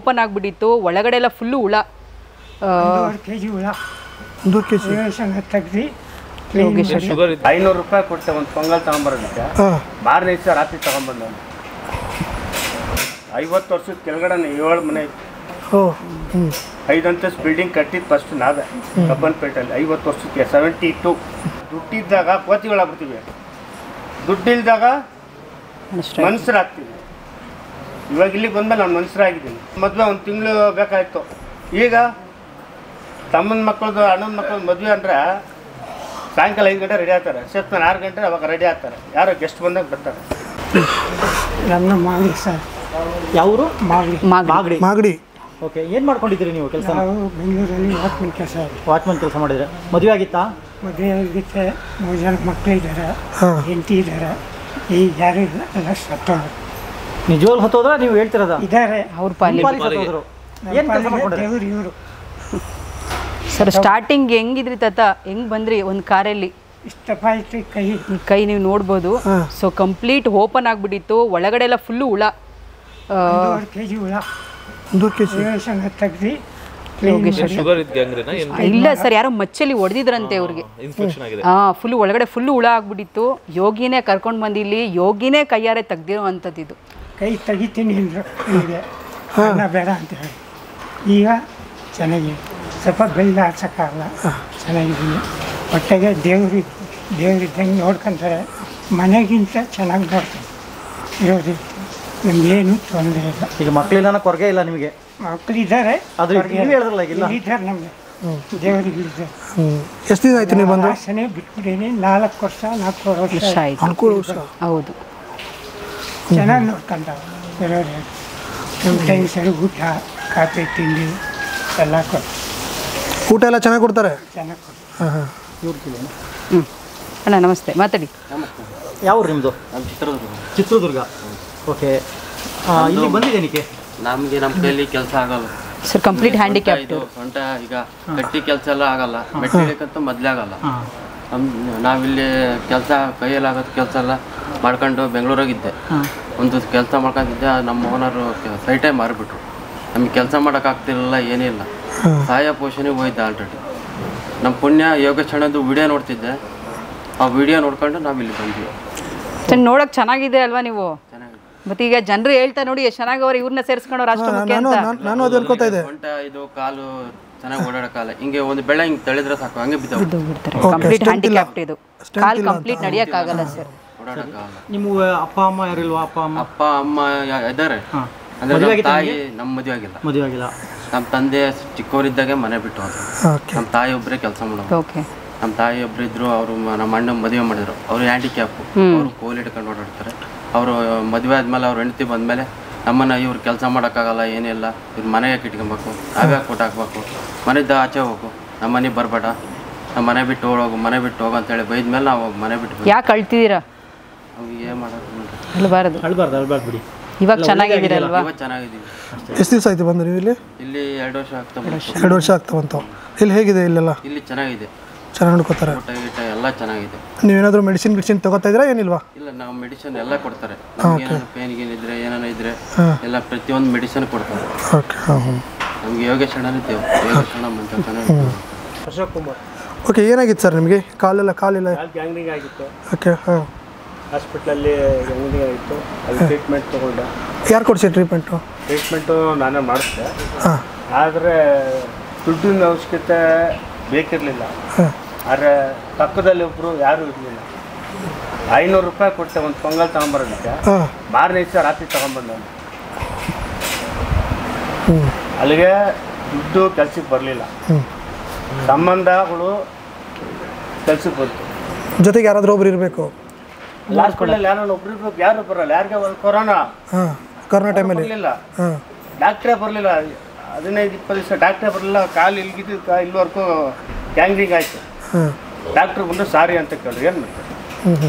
Open ಆಗಿಬಿಟ್ಟಿತ್ತು, ಒಳಗಡೆ ಎಲ್ಲ ಫುಲ್ಲು ಹುಳ. 1 kg ಹುಳ 1 kg ತೆಗ್ದು 500 ರೂಪಾಯಿ ಕೊಟ್ಟೆ ಒಂದು ಪೊಂಗಲ್ ತಗೊಂಬರೋದಕ್ಕೆ. ಮಾರನೇ ದಿವಸ ರಾತ್ರಿ ತಗೊಂಡ್ಬಂದ. 50 ವರ್ಷದ ಕೆಳಗಡೆ 7 ಮನೆ ಇತ್ತು. 5 ಅಂತಸ್ತು ಬಿಲ್ಡಿಂಗ್ ಕಟ್ಟಿದ್ದು ಫಸ್ಟ್ ನಾವೇ ಕಬ್ಬನ್ಪೇಟೆಯಲ್ಲಿ 50 ವರ್ಷಕ್ಕೆ. 72 ದುಡ್ಡಿದ್ದಾಗ ಕೋತಿಗಳಾಗ್ಬಿಡ್ತೀವಿ, ದುಡ್ಡಿಲ್ದಾಗ ಮನುಷ್ಯರಾಗ್ತೀವಿ. ಇವಾಗ ಇಲ್ಲಿಗೆ ಬಂದ್ಮೇಲೆ ನಾನು ಮನುಷ್ಯರಾಗಿದ್ದೀನಿ. ಮದುವೆ 1 ತಿಂಗಳು ಬೇಕಾಯಿತು. ಈಗ ತಮ್ಮನ ಮಕ್ಕಳದು ಅಣ್ಣನ ಮಕ್ಕಳದು ಮದುವೆ ಅಂದರೆ ಸಾಯಂಕಾಲ 5 ಗಂಟೆ ರೆಡಿ ಆಗ್ತಾರೆ, ಸೇರ್ತಾನೆ 6 ಗಂಟೆ ಅವಾಗ ರೆಡಿ ಆಗ್ತಾರೆ. ಯಾರೋ ಗೆಸ್ಟ್ ಬಂದಾಗ ಬರ್ತಾರೆ. ನಮ್ಮ ಮಾಗಡಿ ಸರ್. ಯಾವರು? ಮಾಗಡಿ. ಓಕೆ, ಏನು ಮಾಡ್ಕೊಂಡಿದ್ದೀರಿ ನೀವು ಕೆಲಸ? ನಾವು ಬೆಂಗಳೂರಲ್ಲಿ ವಾಚ್ಮನ್ ಕೆಲಸ. ವಾಚ್ಮನ್ ಕೆಲಸ ಮಾಡಿದ್ರೆ ಮದುವೆ ಆಗಿತ್ತಾ? ಮದುವೆ ಆಗಿತ್ತೆ. 3 ಜನ ಮಕ್ಕಳಿದ್ದಾರೆ, ಹೆಂಡತಿ ಇದ್ದಾರೆ. ಈಗ ಯಾರು ಇಲ್ಲ, ಎಲ್ಲ ಸತ್ತೋದ್ರು. ನಿಜವಾಗ್ಲೂ ಹೊತ್ತೋದ್ರ ನೀವು ಹೇಳ್ತಿರೋದ? ಇದ್ದಾರೆ ಅವ್ರ ಪಾಲಿ. ಏನು ಕೆಲಸ ಮಾಡ್ಕೊಂಡಿದ್ದಾರೆ ದೇವರು ಇವರು? ಸರ್ ಸ್ಟಾರ್ಟಿಂಗ್ ಹೆಂಗಿದ್ರಿ ತಾತ, ಹೆಂಗ್ ಬಂದ್ರಿ ಒಂದು ಕಾರಲ್ಲಿ? ಇಷ್ಟಪ್ಪ ಐತಿ ಕೈ ನೀವು ನೋಡ್ಬೋದು. ಸೊ ಕಂಪ್ಲೀಟ್ ಓಪನ್ ಆಗಿಬಿಟ್ಟಿತ್ತು, ಒಳಗಡೆ ಎಲ್ಲ ಫುಲ್ಲು ಹುಳ. 1 kg ಹುಳ 1 kg ತೆಗ್ದು ಇಲ್ಲ ಸರ್, ಯಾರೋ ಮಚ್ಚಲ್ಲಿ ಹೊಡೆದಿದ್ರಂತೆ ಅವ್ರಿಗೆ. ಫುಲ್ ಒಳಗಡೆ ಫುಲ್ಲು ಹುಳ ಆಗ್ಬಿಟ್ಟಿತ್ತು. ಯೋಗಿನೇ ಕರ್ಕೊಂಡು ಬಂದು ಇಲ್ಲಿ ಯೋಗಿನೇ ಕೈಯಾರೆ ತೆಗ್ದಿರೋ ಅಂಥದ್ದು ಇದು. ಕೈ ತೆಗಿತೀನಿ ಅಂದರು, ಬೇಡ ಅಂತ ಹೇಳಿ. ಈಗ ಚೆನ್ನಾಗಿ ಸ್ವಲ್ಪ ಬೆಲ್ಲ ಹಾಕ್ಸೋಕ್ಕಾಗಲ್ಲ, ಚೆನ್ನಾಗಿದ್ದೀನಿ. ಹೊಟ್ಟೆಗೆ ದೇವ್ರಿದ್ದಂಗೆ ನೋಡ್ಕೊಂತಾರೆ. ಮನೆಗಿಂತ ಚೆನ್ನಾಗಿ ನೋಡ್ತಾರೆ ಇರೋದು. ನಮಗೇನು ತೊಂದರೆ ಇಲ್ಲ. ಈಗ ಮಕ್ಕಳಿಲ್ಲ, ಕೊರಗೆ ಇಲ್ಲ ನಿಮಗೆ? ಮಕ್ಕಳಿದ್ದಾರೆ, ಇದ್ದಾರೆ ನಮಗೆ. ದೇವರಿಗೆ ಇದ್ದಾರೆ. ಎಷ್ಟು ದಿನ ಆಯ್ತು ನೀವು ಬಂದು? ವಾಸನೆ ಬಿಟ್ಬಿಡೀನಿ. 4 ವರ್ಷ ಆಯ್ತು. ಹೌದು, ಚೆನ್ನಾಗಿ ನೋಡ್ಕೊಂಡ ಇರೋರು. ನಮ್ಮ ಟೈಮ್ ಸರಿ ಊಟ, ಕಾಫಿ, ತಿಂಡಿ ಎಲ್ಲ ಕೊಡ್ತಾರೆ. ಊಟ ಎಲ್ಲ ಚೆನ್ನಾಗಿ ಕೊಡ್ತಾರೆ? ಚೆನ್ನಾಗಿ ಕೊಡ್ತಾರೆ. ಅಣ್ಣ ನಮಸ್ತೆ, ಮಾತಾಡಿ. ಯಾವ ನಿಮ್ಮದು? ನಮ್ಮ ಚಿತ್ರದುರ್ಗ. ಓಕೆ, ಇಲ್ಲಿ ಬಂದಿದ್ದೇನಿಕೆ? ನಮಗೆ ನಮ್ಮ ಕೈಯಲ್ಲಿ ಕೆಲಸ ಆಗಲ್ಲ ಸರ್, ಕಂಪ್ಲೀಟ್ ಹ್ಯಾಂಡಿಕ್ಯಾಪ್ಟ್. ಸೊಂಟ ಈಗ ಗಟ್ಟಿ ಕೆಲಸ ಎಲ್ಲ ಆಗಲ್ಲ, ಮೆಟ್ಟಿಲಿಕ್ಕಂತೂ ಮೊದಲೇ ಆಗಲ್ಲ. ನಾವಿಲ್ಲಿ ಕೆಲಸ ಕೈಯಲ್ಲಿ ಆಗೋದು ಕೆಲಸ ಎಲ್ಲ ಮಾಡ್ಕೊಂಡು ಬೆಂಗಳೂರಾಗಿದ್ದೆ. ಒಂದು ಕೆಲಸ ಮಾಡ್ಕೊಂಡಿದ್ದೆ. ನಮ್ಮ ಓನರು ಸೈಟೇ ಮಾರಿಬಿಟ್ರು. ನಮಗೆ ಕೆಲಸ ಮಾಡೋಕ್ಕಾಗ್ತಿರಲಿಲ್ಲ, ಏನಿಲ್ಲ. ಸಹಾಯ ಪೋಷಣೆಗೆ ಹೋಗಿದ್ದೆ ಆಲ್ರೆಡಿ. ನಮ್ಮ ಪುಣ್ಯ ಯೋಗೇಶಣ್ಣದು ವಿಡಿಯೋ ನೋಡ್ತಿದ್ದೆ. ಆ ವಿಡಿಯೋ ನೋಡ್ಕೊಂಡು ನಾವು ಇಲ್ಲಿ ಬಂದ್ವಿ. ನೋಡೋಕೆ ಚೆನ್ನಾಗಿದೆ ಅಲ್ವಾ ನೀವು? ಮತ್ತೆ ಈಗ ಜನರು ಹೇಳ್ತಾ ನೋಡಿ ಎಷ್ಟು ಚೆನ್ನಾಗವ್ರೆ, ಇವ್ರನ್ನ ಸೇರಿಸ್ಕೊಂಡು ರಾಷ್ಟ್ರ ಮುಖ್ಯ ಅಂತ. ನಾನು ಅದು ಅನ್ಕೋತಾ ಇದ್ದೆ. ಸೊಂಟ ಇದು ಕಾಲು ಚೆನ್ನಾಗಿ ಓಡಾಡೋಕ್ಕಲ್ಲ. ಹಿಂಗೆ ಒಂದು ಬೆಳೆ ಹಿಂಗೆ ತಳಿದ್ರೆ ಸಾಕು, ಹಂಗೆ ಬಿದ್ದೋಗ್ಬಿಡ್ತಾರೆ. ಕಂಪ್ಲೀಟ್ ಹ್ಯಾಂಡಿಕ್ಯಾಪ್ಟ್ ಇದು. ಕಾಲು ಕಂಪ್ಲೀಟ್ ನಡೆಯೋಕ್ಕಾಗಲ್ಲ ಸರ್, ಓಡಾಡೋಕ್ಕಾಗಲ್ಲ. ನಿಮ್ಮ ಅಪ್ಪ ಅಮ್ಮ ಯಾರಿಲ್ವಾ? ಅಪ್ಪ ಅಮ್ಮ ಇದ್ದಾರೆ. ಅಂದ್ರೆ ತಾಯಿ ನಮ್ಮ ಮದುವೆ ಆಗಿಲ್ಲ. ನಮ್ಮ ತಂದೆ ಚಿಕ್ಕವರಿದ್ದಾಗೆ ಮನೆ ಬಿಟ್ಟು ಹೋದ್ರು. ನಮ್ಮ ತಾಯಿ ಒಬ್ಬರೇ ಕೆಲಸ ಮಾಡೋದು. ನಮ್ಮ ತಾಯಿ ಒಬ್ರು ಇದ್ರು. ಅವರು ನಮ್ಮ ಅಣ್ಣ ಮದುವೆ ಮಾಡಿದ್ರು. ಅವರು ಹ್ಯಾಂಡಿಕ್ಯಾಪ್, ಅವರು ಕೋಲ್ ಹಿಡ್ಕೊಂಡು ಓಡಾಡ್ತಾರೆ. ಅವರು ಮದುವೆ ಆದ್ಮೇಲೆ ಅವ್ರ ಹೆಂಡತಿ ಬಂದಮೇಲೆ ನಮ್ಮನ್ನು ಇವ್ರು ಕೆಲಸ ಮಾಡೋಕ್ಕಾಗಲ್ಲ, ಏನಿಲ್ಲ, ಇವ್ರು ಮನೆಗೆ ಇಟ್ಕೊಬೇಕು, ನಾವೇ ಕೊಟ್ಟು ಹಾಕ್ಬೇಕು, ಮನೆಯಿಂದ ಆಚೆ ಹೋಗು, ನಮ್ಮ ಮನೆಗೆ ಬರಬೇಡ, ನಮ್ಮ ಮನೆ ಬಿಟ್ಟು ಹೋಗು ಅಂತೇಳಿ ಬೈದ್ಮೇಲೆ ನಾವು ಮನೆ ಬಿಟ್ಟು. ಯಾಕೆ ಅಳ್ತಿದ್ದೀರಾ? ಅವು ಏನು ಮಾಡೋದು, ಅಳ್ಬಾರ್ದು ಬಿಡಿ. ಇವಾಗ ಚೆನ್ನಾಗಿದ್ದೀರಲ್ವಾ? ಇವಾಗ ಚೆನ್ನಾಗಿದ್ದೀವಿ. ಎಷ್ಟು ದಿವಸ ಆಯ್ತು ಬಂದು ನೀವು ಇಲ್ಲಿ? ಇಲ್ಲಿ 2 ವರ್ಷ ಆಗ್ತಾ 2 ವರ್ಷ ಆಗ್ತಾ ಬಂತು. ಇಲ್ಲಿ ಹೇಗಿದೆ? ಇಲ್ಲೆಲ್ಲ ಇಲ್ಲಿ ಚೆನ್ನಾಗಿದೆ, ಚೆನ್ನಾಗಿ ನೋಡ್ಕೋತಾರೆ. ಊಟ ಗೀಟ ಎಲ್ಲ ಚೆನ್ನಾಗಿದೆ. ನೀವೇನಾದರೂ ಮೆಡಿಸಿನ್ ತಗೋತಾ ಇದ್ದೀರಾ ಏನಿಲ್ವಾ? ಇಲ್ಲ, ನಾವು ಮೆಡಿಸಿನ್ ಎಲ್ಲ ಕೊಡ್ತಾರೆ. ಪೇನ್ ಗೀನ್ ಇದ್ರೆ ಏನಾನ ಇದ್ರೆ ಎಲ್ಲ ಪ್ರತಿಯೊಂದು ಮೆಡಿಸಿನ್ ಕೊಡ್ತಾರೆ. ನಮಗೆ ಯೋಗೇಶಣ್ಣ ಅಂತ ಚೆನ್ನಾಗಿ. ಅಶೋಕ್ ಕುಮಾರ್. ಓಕೆ, ಏನಾಗಿತ್ತು ಸರ್ ನಿಮಗೆ? ಕಾಲಿಲ್ಲ ಗ್ಯಾಂಗ್ರಿಂಗ್ ಆಗಿತ್ತು. ಓಕೆ, ಹಾಸ್ಪಿಟ್ಲಲ್ಲಿ ಗ್ಯಾಂಗ್ರಿಂಗ್ ಆಗಿತ್ತು. ಅಲ್ಲಿ ಟ್ರೀಟ್ಮೆಂಟ್ ತೊಗೊಂಡೆ. ಯಾರು ಕೊಡಿಸಿ ಟ್ರೀಟ್ಮೆಂಟು ನಾನೇ ಮಾಡಿಸ್ದೆ. ಆದರೆ ದುಡ್ಡಿನ ಅವಶ್ಯಕತೆ ಬೇಕಿರಲಿಲ್ಲ. ಆದರೆ ಪಕ್ಕದಲ್ಲಿ ಒಬ್ಬರು ಯಾರೂ ಇರಲಿಲ್ಲ. 500 ರೂಪಾಯಿ ಕೊಟ್ಟೆ ಒಂದು ಪೊಂಗಲ್ ತಗೊಂಬರೋದಕ್ಕೆ. ಮಾರನೇ ದಿವಸ ರಾತ್ರಿ ತಗೊಂಡ್ಬಂದ. ಅಲ್ಲಿಗೆ ದುಡ್ಡು ಕೆಲ್ಸಕ್ಕೆ ಬರಲಿಲ್ಲ. ಸಂಬಂಧಗಳು ಕೆಲ್ಸಕ್ಕೆ ಬಂತು. ಜೊತೆಗೆ ಯಾರಾದರೂ ಒಬ್ರು ಇರಬೇಕು. ಹಾಸ್ಪಿಟಲ್ ಯಾರೋ ಒಬ್ರು ಇರ್ಬೇಕು. ಯಾರು ಬರಲ್ಲ. ಯಾರಿಗೆ ಕೊರೋನಾ ಟೈಮಲ್ಲಿ ಬರಲಿಲ್ಲ. ಡಾಕ್ಟ್ರೇ ಬರಲಿಲ್ಲ. 15-20 ದಿವಸ ಡಾಕ್ಟ್ರೇ ಬರಲಿಲ್ಲ. ಕಾಲು ಇಲ್ಲಿಗಿದ್ದು ಇಲ್ಲಿವರೆಗೂ ಗ್ಯಾಂಗ್ರಿಂಗ್ ಆಯಿತು. ಡಾಕ್ಟ್ರು ಬಂದು ಸಾರಿ ಅಂತ ಕೇಳಿದ್ರು. ಏನು ಮಾಡ್ತಾರೆ?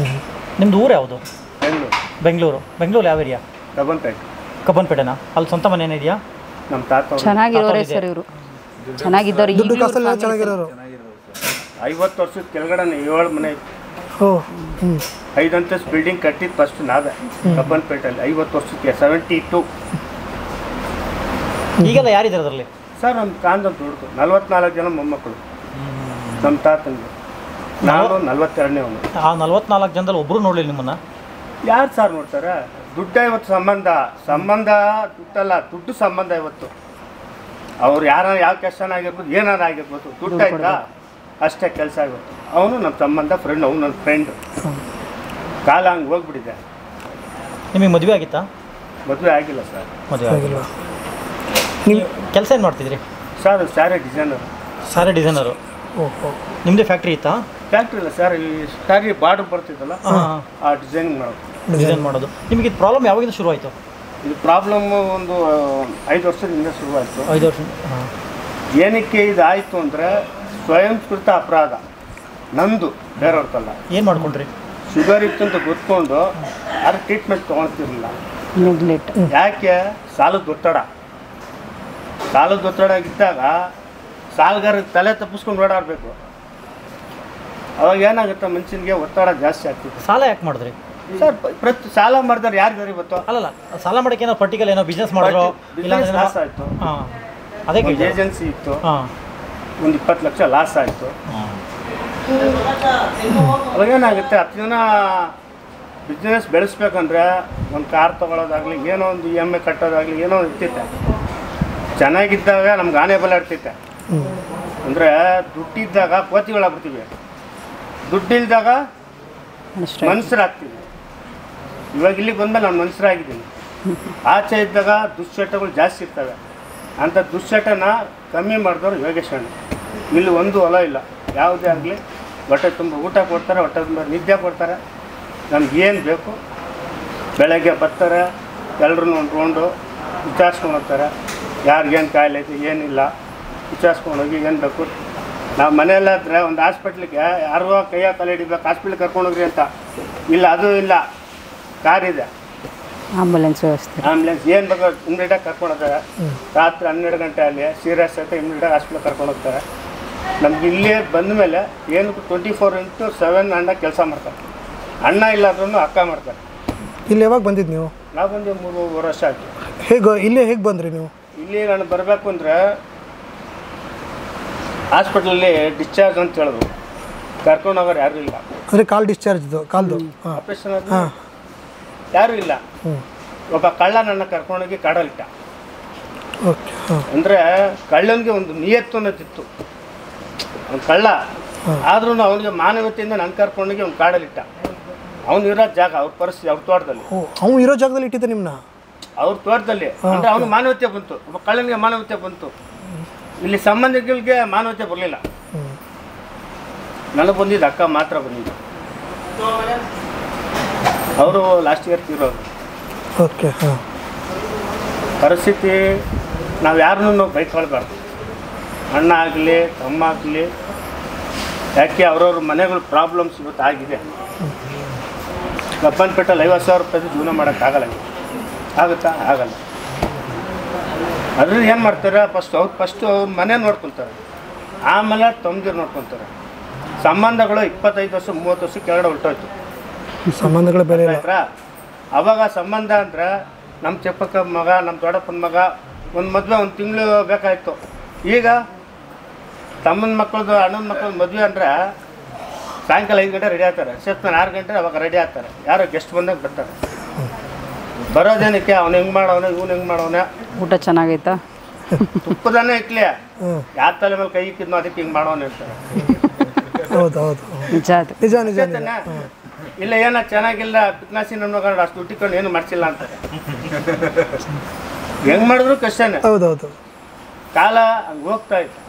ನಿಮ್ಮದು ಊರು ಯಾವುದು? ಬೆಂಗಳೂರು ಯಾವ ಏರಿಯಾ? ಕಬ್ಬನ್ಪೇಟೆನಾ? ಅಲ್ಲಿ ಸ್ವಂತ ಮನೆ ಏನಿದೆಯಾ? ನಮ್ಮ ತಾತ ಚೆನ್ನಾಗಿರೋರೇ ಸರ್ ಇವರು. ಚೆನ್ನಾಗಿದ್ದವ್ರು. 50 ವರ್ಷದ ಕೆಳಗಡೆ 7 ಮನೆ ಇತ್ತು. 5 ಅಂತಸ್ತು ಬಿಲ್ಡಿಂಗ್ ಕಟ್ಟಿದ್ದು ಫಸ್ಟ್ ನಾವೇ ಕಬ್ಬನ್ಪೇಟೆಯಲ್ಲಿ 50 ವರ್ಷಕ್ಕೆ. 72 ಈಗೆಲ್ಲ ಯಾರಿದ್ದಾರೆ ಅದರಲ್ಲಿ? ಸರ್ ನಮ್ಮ ಕಾಂದೊಂದು ದೊಡ್ಡದು 44 ಜನ ಮೊಮ್ಮಕ್ಕಳು ನಮ್ಮ ತಾತನಿಗೆ. ನಾನು 42ನೇ ಅವನು. ಆ 44 ಜನದಲ್ಲಿ ಒಬ್ಬರು ನೋಡಲಿಲ್ಲ ನಿಮ್ಮನ್ನು? ಯಾರು ಸರ್ ನೋಡ್ತಾರೆ? ದುಡ್ಡ ಇವತ್ತು ಸಂಬಂಧ ದುಡ್ಡಲ್ಲ, ದುಡ್ಡು ಸಂಬಂಧ ಇವತ್ತು. ಅವ್ರು ಯಾವ ಕೆಲಸನ ಆಗಿರ್ಬೋದು, ಏನಾರ ಆಗಿರ್ಬೋದು, ದುಡ್ಡು ಆಯ್ತಾ ಅಷ್ಟೇ ಕೆಲಸ ಆಗಿತ್ತು. ಅವನು ನಮ್ಮ ಸಂಬಂಧ ಫ್ರೆಂಡ್, ಅವನು ನನ್ನ ಫ್ರೆಂಡ್. ಕಾಲ ಹಂಗೆ ಹೋಗ್ಬಿಟ್ಟಿದೆ. ನಿಮಗೆ ಮದುವೆ ಆಗಿತ್ತಾ? ಮದುವೆ ಆಗಿಲ್ಲ ಸರ್. ಮದುವೆ ಆಗಿಲ್ಲ. ನೀವು ಕೆಲಸ ಏನು ಮಾಡ್ತಿದ್ರಿ sir? Sari designer. Sari designer. ಓಹೋ, ನಿಮ್ಮದೇ ಫ್ಯಾಕ್ಟ್ರಿ ಇತ್ತಾ? ಫ್ಯಾಕ್ಟ್ರಿ ಇಲ್ಲ ಸರ್, ಈ ಸ್ಯಾರಿ ಬಾರ್ಡರ್ ಬರ್ತಿದ್ದಲ್ಲ ಆ ಡಿಸೈನಿಂಗ್ ಮಾಡೋದು. ಡಿಸೈನ್ ಮಾಡೋದು. ನಿಮಗೆ ಇದು ಪ್ರಾಬ್ಲಮ್ ಯಾವಾಗಿಂದ ಶುರು ಆಯಿತು? ಇದು ಪ್ರಾಬ್ಲಮ್ ಒಂದು 5 ವರ್ಷದಿಂದ ಶುರುವಾಯಿತು. 5 ವರ್ಷ. ಏನಕ್ಕೆ ಇದು ಆಯಿತು ಅಂದರೆ ಸ್ವಯಂಸ್ಫೃತ ಅಪರಾಧ ನಂದು, ಬೇರೆಯವ್ರದ್ದಲ್ಲ. ಏನು ಮಾಡ್ಕೊಂಡ್ರಿ? ಶುಗರ್ ಇತ್ತು ಅಂತ ಗೊತ್ಕೊಂಡು ಯಾರು ಟ್ರೀಟ್ಮೆಂಟ್ ತೊಗೊಳ್ತಿರ್ಲಿಲ್ಲ. ನೆಗ್ಲೆಕ್ಟ್. ಯಾಕೆ? ಸಾಲದ ಒತ್ತಡ ಇದ್ದಾಗ ಸಾಲಗಾರ ತಲೆ ತಪ್ಪಿಸ್ಕೊಂಡು ಓಡಾಡಬೇಕು. ಅವಾಗ ಏನಾಗುತ್ತೆ, ಮನುಷ್ಯನಿಗೆ ಒತ್ತಡ ಜಾಸ್ತಿ ಆಗ್ತಿತ್ತು. ಸಾಲ ಯಾಕೆ ಮಾಡಿದ್ರಿ ಸರ್? ಸಾಲ ಮಾಡಿದ್ರೆ ಯಾರಿಗಾರು ಇವತ್ತು ಅಲ್ಲಲ್ಲ, ಸಾಲ ಮಾಡೋಕ್ಕೆ ಏನೋ ಪರ್ಟಿಕಲ್ ಏನೋ ಬಿಸ್ನೆಸ್ ಮಾಡಿದ್ರು? ಇಲ್ಲ ಲಾಸ್ ಆಯಿತು. ಅದೇ ಏಜೆನ್ಸಿ ಇತ್ತು, ಒಂದು 20 ಲಕ್ಷ ಲಾಸ್ ಆಯಿತು. ಅವಾಗ ಏನಾಗುತ್ತೆ, 10 ಜನ ಬಿಸ್ನೆಸ್ ಬೆಳೆಸ್ಬೇಕಂದ್ರೆ ಒಂದು ಕಾರ್ ತೊಗೊಳೋದಾಗಲಿ, ಏನೋ ಒಂದು EMI ಕಟ್ಟೋದಾಗಲಿ, ಏನೋ ಇರ್ತಿತ್ತೆ. ಚೆನ್ನಾಗಿದ್ದಾಗ ನಮ್ಗೆ ಆನೆ ಬಲ ಇರ್ತಿತ್ತೆ. ಅಂದರೆ ದುಡ್ಡಿದ್ದಾಗ ಕೋತಿಗಳಾಗ್ಬಿಡ್ತೀವಿ, ದುಡ್ಡಿಲ್ದಾಗ ಮನುಷ್ಯರಾಗ್ತೀವಿ. ಇವಾಗ ಇಲ್ಲಿಗೆ ಬಂದಮೇಲೆ ನಾನು ಮನುಷ್ಯರಾಗಿದ್ದೀನಿ. ಆಚೆ ಇದ್ದಾಗ ದುಶ್ಚಟಗಳು ಜಾಸ್ತಿ ಇರ್ತವೆ. ಅಂಥ ದುಶ್ಚಟನ ಕಮ್ಮಿ ಮಾಡಿದವರು ಯೋಗೇಶಣ್ಣ. ಇಲ್ಲಿ ಒಂದು ಹೊಲ ಇಲ್ಲ, ಯಾವುದೇ ಆಗಲಿ ಹೊಟ್ಟೆ ತುಂಬ ಊಟ ಕೊಡ್ತಾರೆ, ಹೊಟ್ಟೆ ತುಂಬ ನಿದ್ದೆ ಕೊಡ್ತಾರೆ. ನಮ್ಗೆ ಏನು ಬೇಕು ಬೆಳಗ್ಗೆ ಬರ್ತಾರೆ, ಎಲ್ಲರೂ ಒಂದು ರೌಂಡು ವಿಚಾರಿಸ್ಕೊಂಡು ಹೋಗ್ತಾರೆ. ಯಾರಿಗೇನು ಕಾಯಿಲೆ ಐತೆ ಏನಿಲ್ಲ ವಿಚಾರಿಸ್ಕೊಂಡೋಗಿ ಏನು ಬೇಕು. ನಾವು ಮನೆಯಲ್ಲಾದರೆ ಒಂದು ಹಾಸ್ಪಿಟ್ಲಿಗೆ ಯಾರಿಗೋ ಕೈಯ ಕಾಲು ಹಿಡಿಬೇಕು, ಹಾಸ್ಪಿಟ್ಲಿಗೆ ಕರ್ಕೊಂಡೋಗ್ರಿ ಅಂತ ಇಲ್ಲ, ಅದು ಇಲ್ಲ. ಕಾರ್ ಇದೆ, ಆಂಬುಲೆನ್ಸ್ ವ್ಯವಸ್ಥೆ. ಆಂಬುಲೆನ್ಸ್ ಏನು ಬೇಕು ಇಮ್ಮಿಡಿಯೇಟಾಗಿ ಕರ್ಕೊಂಡು ಹೋಗ್ತಾರೆ. ರಾತ್ರಿ 12 ಗಂಟೆ ಅಲ್ಲಿ ಸೀರಿಯಸ್ ಆಯ್ತು, ಇಮ್ಮಿಡಿಯೇಟಾಗಿ ಹಾಸ್ಪಿಟ್ಲಿಗೆ ಕರ್ಕೊಂಡು ಹೋಗ್ತಾರೆ. ನಮ್ಗೆ ಇಲ್ಲೇ ಬಂದ ಮೇಲೆ ಏನು 24/7 ಅಣ್ಣ ಕೆಲಸ ಮಾಡ್ತಾರೆ. ಅಣ್ಣ ಇಲ್ಲಾದ್ರೂ ಅಕ್ಕ ಮಾಡ್ತಾರೆ. ಇಲ್ಲಿ ಯಾವಾಗ ಬಂದಿದ್ದು ನೀವು? ನಾವು ಬಂದು 3 ವರ್ಷ ಆಯಿತು. ಹೇಗೆ ಬಂದ್ರಿ ನೀವು? ಇಲ್ಲಿ ನಾನು ಬರಬೇಕು ಅಂದರೆ ಹಾಸ್ಪಿಟ್ಲಲ್ಲಿ ಡಿಸ್ಚಾರ್ಜ್ ಅಂತ ಹೇಳಿದ್ರು. ಕರ್ಕೊಂಡು ಹೋಗೋರು ಯಾರೂ ಇಲ್ಲ. ಅಂದರೆ ಕಾಲ್ ಡಿಸ್ಚಾರ್ಜ್ದು ಕಾಲ್ದು ಆಪ್ರೇಷನ್ ಅದು ಯಾರೂ ಇಲ್ಲ. ಒಬ್ಬ ಕಳ್ಳ ನನ್ನ ಕರ್ಕೊಂಡೋಗಿ ಕಾಡಲ್ಲಿಟ್ಟ. ಅಂದರೆ ಕಳ್ಳನಿಗೆ ಒಂದು ನಿಯತ್ತು ಅನ್ನೋದಿತ್ತು. ಅವ್ನು ಕಳ್ಳ ಆದ್ರೂ ಅವನಿಗೆ ಮಾನವತೆಯಿಂದ ನನ್ನ ಕರ್ಕೊಂಡೋಗಿ ಅವ್ನು ಕಾಡಲ್ಲಿಟ್ಟ. ಅವ್ನು ಇರೋ ಜಾಗ ಅವ್ರ ಪರಿಸ್ಥಿತಿ, ಅವ್ರ ತೋಟದಲ್ಲಿ. ಅವ್ನು ಇರೋ ಜಾಗದಲ್ಲಿ ಇಟ್ಟಿದ್ದೆ ನಿಮ್ಮನ್ನ? ಅವ್ರ ತೋಟದಲ್ಲಿ. ಅಂದರೆ ಅವನು ಮಾನವತೆ ಬಂತು, ಒಬ್ಬ ಕಳ್ಳನಿಗೆ ಮಾನವತೆ ಬಂತು. ಇಲ್ಲಿ ಸಂಬಂಧಿಗಳಿಗೆ ಮಾನವತೆ ಬರಲಿಲ್ಲ. ನನಗೆ ಬಂದಿದ್ದು ಅಕ್ಕ ಮಾತ್ರ ಬಂದಿದ್ದು. ಅವರು ಲಾಸ್ಟ್ ಇಯರ್ ತೀರೋರು. ಓಕೆ. ಪರಿಸ್ಥಿತಿ ನಾವು ಯಾರನ್ನೂ ಬೈಕೊಳ್ಬಾರ್ದು, ಅಣ್ಣ ಆಗಲಿ ತಮ್ಮ ಆಗಲಿ. ಯಾಕೆ ಅವ್ರವ್ರ ಮನೆಗಳ ಪ್ರಾಬ್ಲಮ್ಸ್ ಇವತ್ತು ಆಗಿದೆ. ಕಬ್ಬನ್ಪೇಟೆಲ್ಲಿ 50,000 ರೂಪಾಯಿ ಜೀವನ ಮಾಡೋಕ್ಕಾಗಲ್ಲ. ಆಗುತ್ತಾ? ಆಗಲ್ಲ. ಅದ್ರಲ್ಲಿ ಏನು ಮಾಡ್ತಾರೆ, ಫಸ್ಟು ಅವ್ರ ಮನೆ ನೋಡ್ಕೊತಾರೆ, ಆಮೇಲೆ ತಮ್ಮದಿರು ನೋಡ್ಕೊತಾರೆ. ಸಂಬಂಧಗಳು 25 ವರ್ಷ 30 ವರ್ಷ ಕೆಳಗಡೆ ಹೊರಟೋಯ್ತು. ಸಂಬಂಧಗಳು ಬೇರೆ ಆಯ್ತಾ? ಅವಾಗ ಸಂಬಂಧ ಅಂದರೆ ನಮ್ಮ ಚೆಪ್ಪಕ್ಕ ಮಗ, ನಮ್ಮ ದೊಡ್ಡಪ್ಪನ ಮಗ, ಒಂದು ಮದುವೆ 1 ತಿಂಗಳು ಬೇಕಾಯಿತು. ಈಗ ತಮ್ಮನ ಮಕ್ಕಳದು ಅಣ್ಣನ ಮಕ್ಕಳದು ಮದುವೆ ಅಂದರೆ ಸಾಯಂಕಾಲ 5 ಗಂಟೆ ರೆಡಿ ಆಗ್ತಾರೆ, ಸೇರ್ತಾನೆ 6 ಗಂಟೆ ಅವಾಗ ರೆಡಿ ಆಗ್ತಾರೆ. ಯಾರೋ ಗೆಸ್ಟ್ ಬಂದಾಗ ಬರ್ತಾರೆ. ಬರೋದೇನಕ್ಕೆ, ಅವ್ನು ಹೆಂಗೆ ಮಾಡೋವನೆ, ಇವ್ನು ಹೆಂಗೆ ಮಾಡೋವನೆ, ಊಟ ಚೆನ್ನಾಗೈತಾ, ತುಪ್ಪದನ್ನೇ ಇಕ್ಲಿ, ಯಾರ ತಲೆ ಮೇಲೆ ಕೈ ಇಕ್ಕಿದ್ನೋ ಅದಕ್ಕೆ ಹಿಂಗೆ ಮಾಡೋವನೆ ಇರ್ತಾರೆ. ಹೌದು ಹೌದು, ನಿಜ ಅದು. ನಿಜ ನಿಜ. ಇಲ್ಲ ಏನೋ ಚೆನ್ನಾಗಿಲ್ಲ, ಪಿಕ್ನಾಸಿ ನನ್ನ ಮಗ ಅಷ್ಟು ದುಡ್ಡಿಕೊಂಡು ಏನು ಮಾಡಿಸಿಲ್ಲ ಅಂತಾರೆ. ಹೆಂಗೆ ಮಾಡಿದ್ರು ಕಷ್ಟನೇ. ಹೌದೌದು. ಕಾಲ ಹಂಗೆ ಹೋಗ್ತಾ ಇತ್ತು.